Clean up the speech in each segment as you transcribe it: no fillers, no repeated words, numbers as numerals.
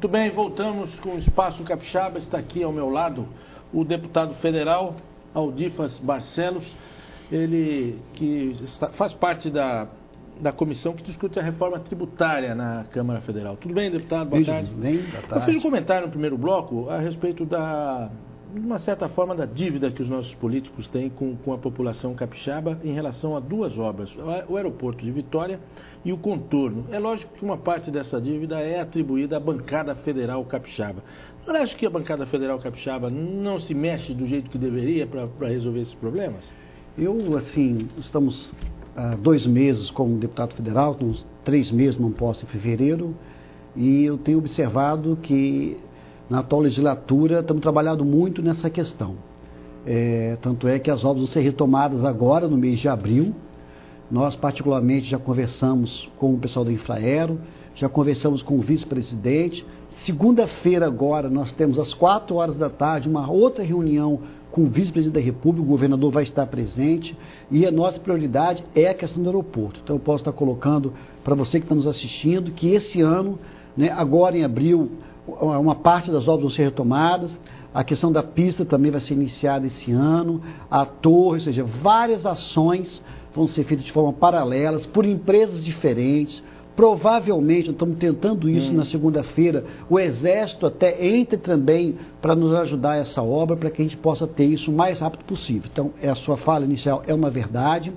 Muito bem, voltamos com o Espaço Capixaba. Está aqui ao meu lado o deputado federal Aldifas Barcelos, ele que faz parte da comissão que discute a reforma tributária na Câmara Federal. Tudo bem, deputado? Boa tarde. Bem, boa tarde. Eu fiz um comentário no primeiro bloco a respeito de uma certa forma, da dívida que os nossos políticos têm com a população capixaba em relação a duas obras, o aeroporto de Vitória e o contorno. É lógico que uma parte dessa dívida é atribuída à bancada federal capixaba. Não acha que a bancada federal capixaba não se mexe do jeito que deveria para resolver esses problemas? Estamos há 2 meses como deputado federal, uns 3 meses não posso em fevereiro, e eu tenho observado que na atual legislatura estamos trabalhando muito nessa questão. Tanto é que as obras vão ser retomadas agora, no mês de abril. Nós, particularmente, já conversamos com o pessoal do Infraero, já conversamos com o vice-presidente. Segunda-feira agora, nós temos às 4 horas da tarde uma outra reunião com o vice-presidente da República, o governador vai estar presente, e a nossa prioridade é a questão do aeroporto. Então, eu posso estar colocando para você que está nos assistindo, que esse ano, agora em abril, uma parte das obras vão ser retomadas, a questão da pista também vai ser iniciada esse ano, a torre, ou seja, várias ações vão ser feitas de forma paralelas, por empresas diferentes. Provavelmente, estamos tentando isso na segunda-feira, o Exército até entre também para nos ajudar essa obra, para que a gente possa ter isso o mais rápido possível. Então, a sua fala inicial é uma verdade.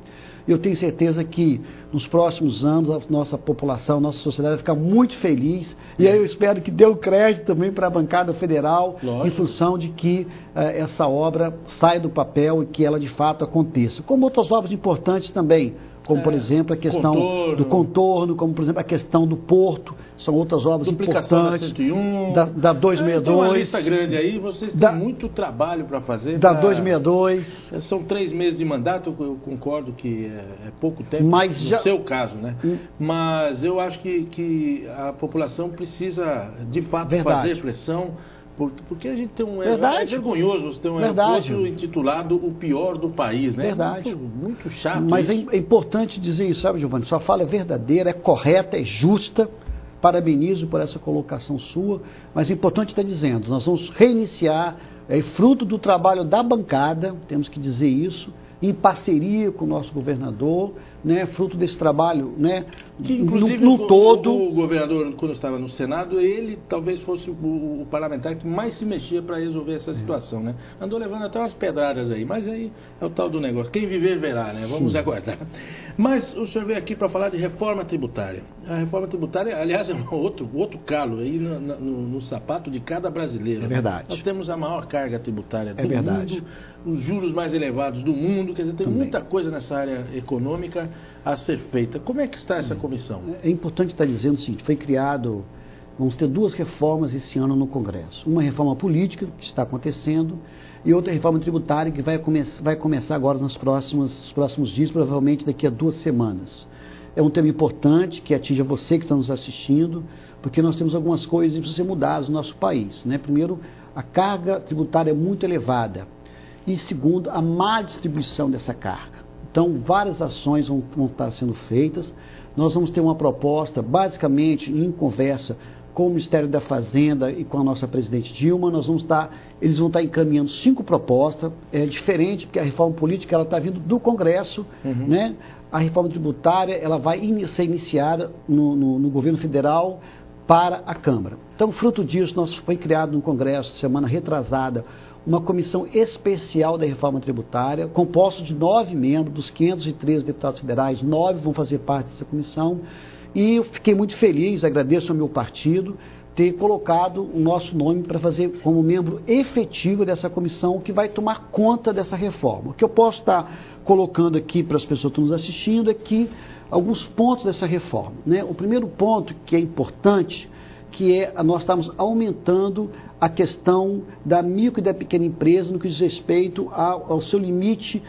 Eu tenho certeza que nos próximos anos a nossa população, a nossa sociedade vai ficar muito feliz. E aí eu espero que dê o crédito também para a bancada federal, em função de que essa obra saia do papel e que ela de fato aconteça. Como outras obras importantes também, como por exemplo a questão do contorno, como por exemplo a questão do porto, são outras obras importantes. Da 262. Tem uma lista grande aí, vocês têm muito trabalho para fazer. Da 262. São 3 meses de mandato, eu concordo que é pouco tempo, no seu caso, né? Mas eu acho que a população precisa de fato fazer pressão. Porque a gente tem é vergonhoso você ter um aeroporto intitulado o pior do país, né? Verdade. Muito chato. Mas é importante dizer isso, sabe, Giovanni? Sua fala é verdadeira, é correta, é justa. Parabenizo por essa colocação sua, mas é importante estar dizendo, nós vamos reiniciar, fruto do trabalho da bancada, temos que dizer isso, em parceria com o nosso governador, fruto desse trabalho, que, inclusive, no todo. O governador, quando estava no Senado, ele talvez fosse o parlamentar que mais se mexia para resolver essa situação, Andou levando até umas pedradas aí, mas aí é o tal do negócio. Quem viver verá, Vamos aguardar. Mas o senhor veio aqui para falar de reforma tributária. A reforma tributária, aliás, é outro calo aí no sapato de cada brasileiro. É verdade. Nós temos a maior carga tributária do mundo, os juros mais elevados do mundo, quer dizer, tem muita coisa nessa área econômica a ser feita. Como é que está essa comissão? É importante estar dizendo o seguinte, vamos ter 2 reformas esse ano no Congresso. Uma reforma política, que está acontecendo, e outra reforma tributária, que vai começar agora nos próximos dias, provavelmente daqui a 2 semanas. É um tema importante que atinge você que está nos assistindo, porque nós temos algumas coisas que precisam ser mudadas no nosso país. Primeiro, a carga tributária é muito elevada. E segundo, a má distribuição dessa carga. Então, várias ações vão estar sendo feitas. Nós vamos ter uma proposta, basicamente, em conversa com o Ministério da Fazenda e com a nossa presidente Dilma. Eles vão estar encaminhando 5 propostas. É diferente, porque a reforma política ela está vindo do Congresso, A reforma tributária ela vai ser iniciada no governo federal para a Câmara. Então, fruto disso, foi criado no Congresso, semana retrasada, uma comissão especial da reforma tributária, composta de 9 membros, dos 513 deputados federais, 9 vão fazer parte dessa comissão, e eu fiquei muito feliz, agradeço ao meu partido, ter colocado o nosso nome para fazer como membro efetivo dessa comissão que vai tomar conta dessa reforma. O que eu posso estar colocando aqui para as pessoas que estão nos assistindo é que alguns pontos dessa reforma. O primeiro ponto que é importante, que é nós estamos aumentando a questão da micro e da pequena empresa no que diz respeito ao seu limite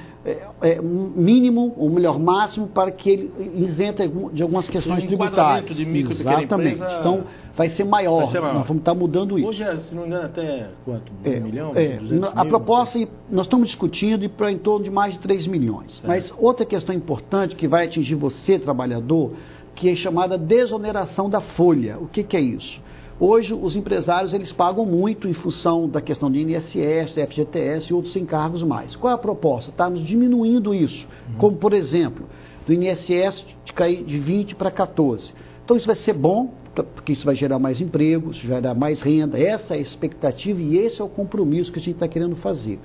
mínimo, ou melhor, máximo, para que ele isenta de algumas questões tributárias. De micro e pequena empresa, então vai ser maior. Nós vamos estar mudando isso. Hoje, se não me engano, até quanto? 1 milhão? A proposta, nós estamos discutindo em torno de mais de 3 milhões. Mas outra questão importante que vai atingir você, trabalhador, que é chamada desoneração da folha. O que é isso? Hoje, os empresários, eles pagam muito em função da questão de INSS, FGTS e outros encargos mais. Qual é a proposta? Estamos diminuindo isso, como, por exemplo, do INSS de cair de 20 para 14. Então, isso vai ser bom, porque isso vai gerar mais empregos, vai gerar mais renda. Essa é a expectativa e esse é o compromisso que a gente está querendo fazer.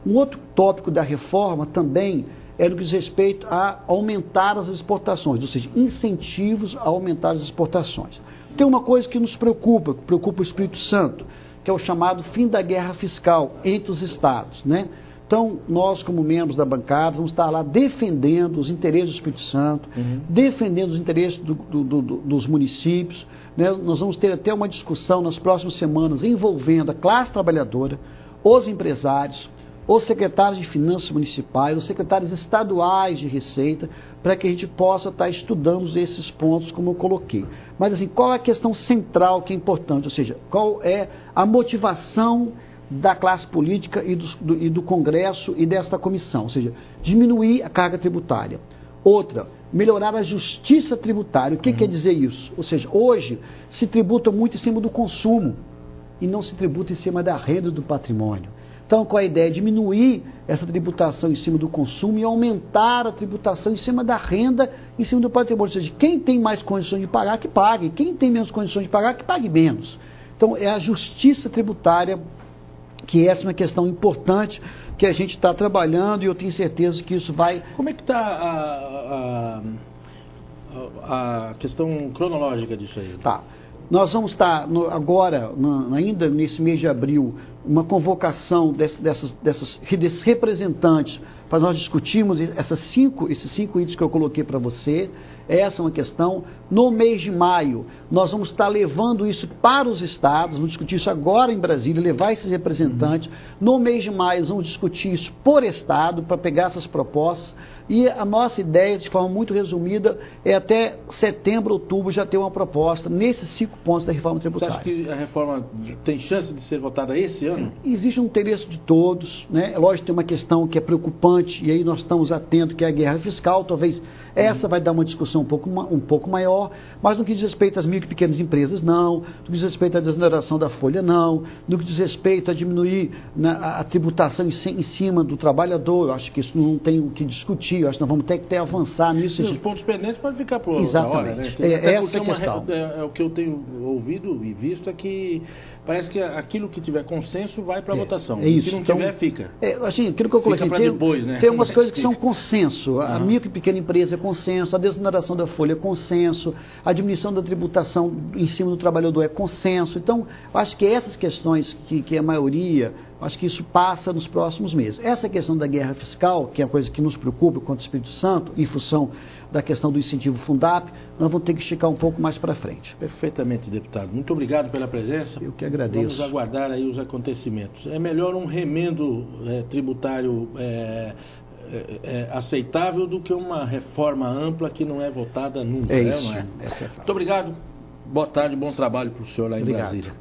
Um outro tópico da reforma também é no que diz respeito a aumentar as exportações, ou seja, incentivos a aumentar as exportações. Tem uma coisa que nos preocupa, que preocupa o Espírito Santo, que é o chamado fim da guerra fiscal entre os estados, né? Então, nós, como membros da bancada, vamos estar lá defendendo os interesses do Espírito Santo, defendendo os interesses dos municípios, né? Nós vamos ter até uma discussão nas próximas semanas envolvendo a classe trabalhadora, os empresários, os secretários de finanças municipais, os secretários estaduais de receita, para que a gente possa estar estudando esses pontos, como eu coloquei. Mas, assim, qual é a questão central que é importante? Ou seja, qual é a motivação da classe política e do Congresso e desta comissão? Ou seja, diminuir a carga tributária. Outra, melhorar a justiça tributária. O que quer dizer isso? Ou seja, hoje se tributa muito em cima do consumo e não se tributa em cima da renda do patrimônio. Então, qual é a ideia? Diminuir essa tributação em cima do consumo e aumentar a tributação em cima da renda, em cima do patrimônio. Ou seja, quem tem mais condições de pagar, que pague. Quem tem menos condições de pagar, que pague menos. Então, é a justiça tributária, que essa é uma questão importante que a gente está trabalhando e eu tenho certeza que isso vai... Como é que está a questão cronológica disso aí? Tá. Nós vamos estar agora, ainda nesse mês de abril, uma convocação desses representantes para nós discutirmos esses cinco itens que eu coloquei para você. Essa é uma questão. No mês de maio, nós vamos estar levando isso para os estados, vamos discutir isso agora em Brasília, levar esses representantes. No mês de maio, nós vamos discutir isso por estado, para pegar essas propostas. E a nossa ideia, de forma muito resumida, é até setembro, outubro, já ter uma proposta nesses 5 pontos da reforma tributária. Você acha que a reforma tem chance de ser votada esse ano? Existe um interesse de todos, né? É lógico que tem uma questão que é preocupante, e aí nós estamos atentos, que é a guerra fiscal. Talvez essa vai dar uma discussão um pouco maior, mas no que diz respeito às micro e pequenas empresas, não. No que diz respeito à desoneração da folha, não. No que diz respeito a diminuir a tributação em cima do trabalhador, eu acho que isso não tem o que discutir. Eu acho que nós vamos ter que avançar nisso. E os pontos pendentes podem ficar por exatamente. Hora, né? Essa é a questão. O que eu tenho ouvido e visto é que parece que aquilo que tiver consenso vai para a votação. É isso. Se não tiver, fica. Assim, aquilo que eu coloquei, tem umas coisas que são consenso. A micro e pequena empresa é consenso, a desoneração da folha é consenso, a diminuição da tributação em cima do trabalhador é consenso. Então, acho que essas questões que a maioria, acho que isso passa nos próximos meses. Essa questão da guerra fiscal, que é uma coisa que nos preocupa quanto ao Espírito Santo, em função da questão do incentivo Fundap, nós vamos ter que esticar um pouco mais para frente. Perfeitamente, deputado. Muito obrigado pela presença. Eu que agradeço. Vamos aguardar aí os acontecimentos. É melhor um remendo tributário aceitável do que uma reforma ampla que não é votada nunca. É isso. Não é? Essa é a Muito obrigado. Boa tarde, bom trabalho para o senhor lá em Brasília.